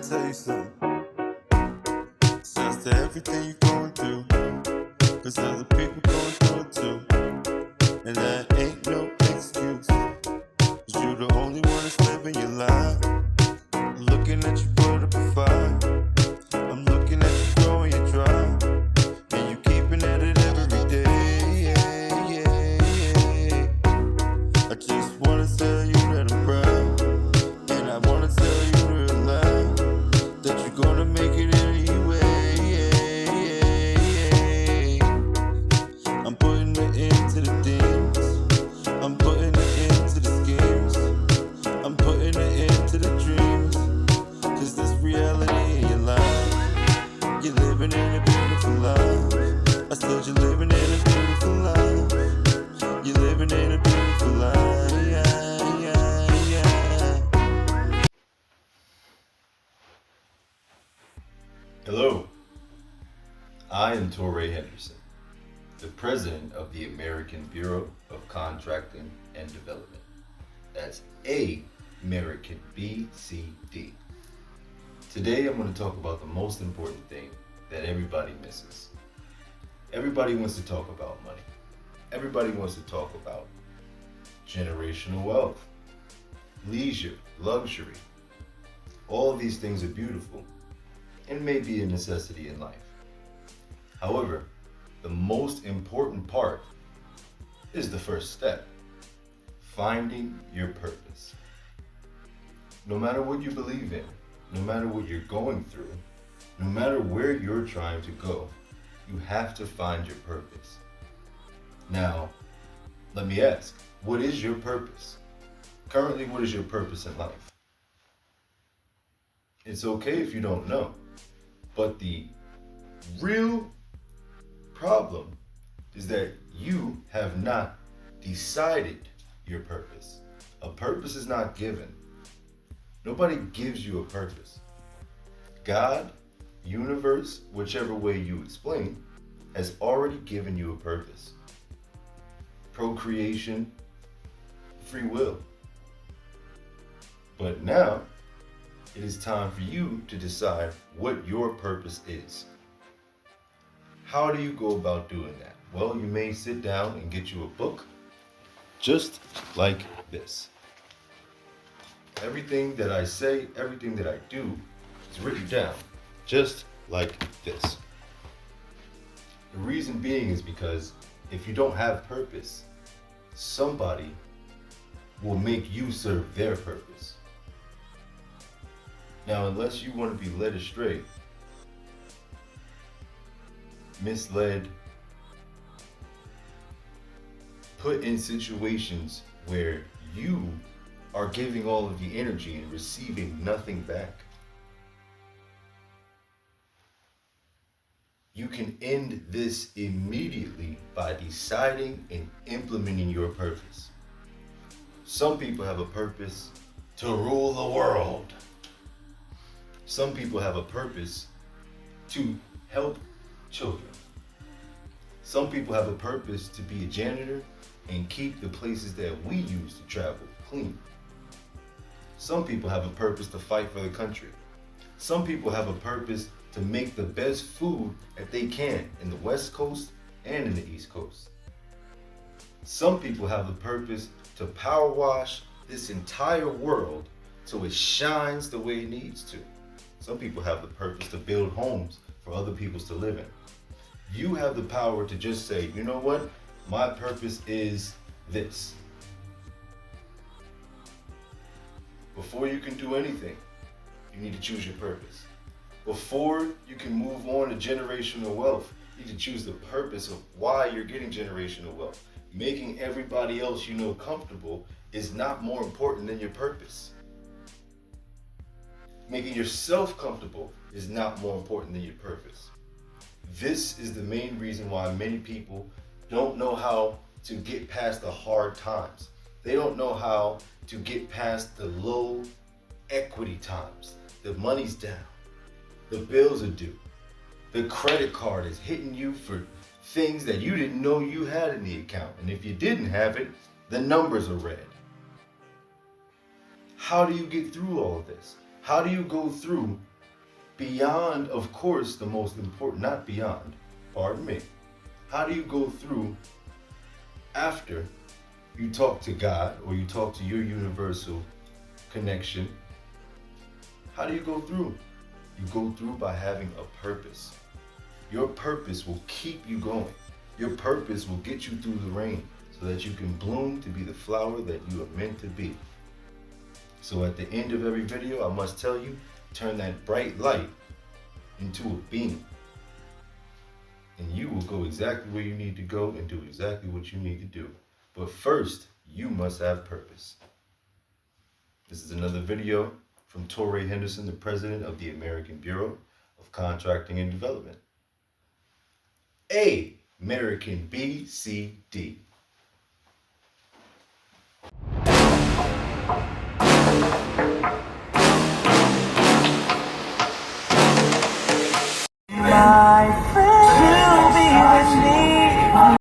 tell you something. Shouts to everything you're going through, cause other people going through it too. And that ain't no excuse, cause you the only one that's living your life. Looking at you put up a fight, I'm looking at you throwing your drive, and you keeping at it every day. I just wanna tell you that I'm proud, and I wanna tell you real loud that you're gonna make it anyway. I'm putting the end to the things, I'm putting the end to the schemes, I'm putting the end to the dreams, cause this reality in your life, you're living in a beautiful life. I said you're living in a beautiful life, you're living in a beautiful life. Hello, I am Toure Henderson, the president of the American Bureau of Contracting and Development. That's American BCD. Today I'm going to talk about the most important thing that everybody misses. Everybody wants to talk about money. Everybody wants to talk about generational wealth, leisure, luxury. All of these things are beautiful and may be a necessity in life. However, the most important part is the first step, finding your purpose. No matter what you believe in, no matter what you're going through, no matter where you're trying to go, you have to find your purpose. Now, let me ask, what is your purpose? Currently, what is your purpose in life? It's okay if you don't know. But the real problem is that you have not decided your purpose. A purpose is not given. Nobody gives you a purpose. God, universe, whichever way you explain, has already given you a purpose. Procreation, free will. But now, it is time for you to decide what your purpose is. How do you go about doing that? Well, you may sit down and get you a book, just like this. Everything that I say, everything that I do is written down, just like this. The reason being is because if you don't have purpose, somebody will make you serve their purpose. Now, unless you want to be led astray, misled, put in situations where you are giving all of the energy and receiving nothing back, you can end this immediately by deciding and implementing your purpose. Some people have a purpose to rule the world. Some people have a purpose to help children. Some people have a purpose to be a janitor and keep the places that we use to travel clean. Some people have a purpose to fight for the country. Some people have a purpose to make the best food that they can in the West Coast and in the East Coast. Some people have the purpose to power wash this entire world so it shines the way it needs to. Some people have the purpose to build homes for other people to live in. You have the power to just say, you know what? My purpose is this. Before you can do anything, you need to choose your purpose. Before you can move on to generational wealth, you need to choose the purpose of why you're getting generational wealth. Making everybody else you know comfortable is not more important than your purpose. Making yourself comfortable is not more important than your purpose. This is the main reason why many people don't know how to get past the hard times. They don't know how to get past the low equity times. The money's down. The bills are due. The credit card is hitting you for things that you didn't know you had in the account. And if you didn't have it, the numbers are red. How do you get through all of this? How do you go through Beyond, of course, the most important, not beyond, pardon me. How do you go through after you talk to God or you talk to your universal connection? How do you go through? You go through by having a purpose. Your purpose will keep you going. Your purpose will get you through the rain so that you can bloom to be the flower that you are meant to be. So at the end of every video, I must tell you, turn that bright light into a beam. And you will go exactly where you need to go and do exactly what you need to do. But first, you must have purpose. This is another video from Toure Henderson, the president of the American Bureau of Contracting and Development. A, American BCD. My